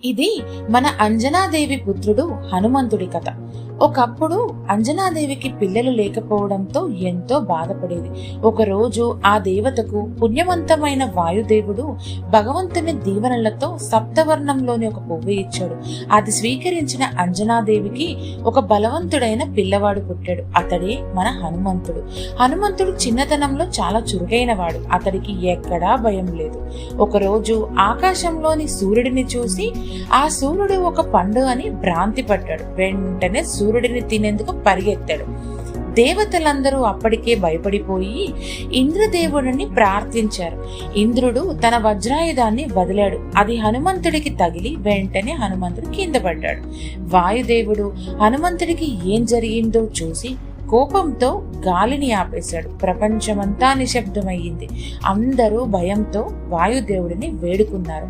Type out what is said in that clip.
ఇది మన అంజనాదేవి పుత్రుడు హనుమంతుడి కథ. ఒకప్పుడు అంజనాదేవికి పిల్లలు లేకపోవడంతో ఎంతో బాధపడేది. ఒకరోజు ఆ దేవతకు పుణ్యవంతమైన వాయుదేవుడు భగవంతుని దీవెనలతో సప్తవర్ణంలోని ఒక పువ్వు ఇచ్చాడు. అది స్వీకరించిన అంజనాదేవికి ఒక బలవంతుడైన పిల్లవాడు పుట్టాడు. అతడే మన హనుమంతుడు. హనుమంతుడు చిన్నతనంలో చాలా చురుకైన వాడు. అతడికి ఎక్కడా భయం లేదు. ఒకరోజు ఆకాశంలోని సూర్యుడిని చూసి ఆ సూర్యుడు ఒక పండు అని భ్రాంతి పడ్డాడు. వెంటనే సూర్యుడిని తినేందుకు పరిగెత్తాడు. దేవతలందరూ అప్పటికే భయపడిపోయి ఇంద్రదేవుడిని ప్రార్థించారు. ఇంద్రుడు తన వజ్రాయుధాన్ని వదిలాడు. అది హనుమంతుడికి తగిలి వెంటనే హనుమంతుడు కింద పడ్డాడు. వాయుదేవుడు హనుమంతుడికి ఏం జరిగిందో చూసి కోపంతో గాలిని ఆపేశాడు. ప్రపంచమంతా నిశ్శబ్దమయ్యింది. అందరూ భయంతో వాయుదేవుడిని వేడుకున్నారు.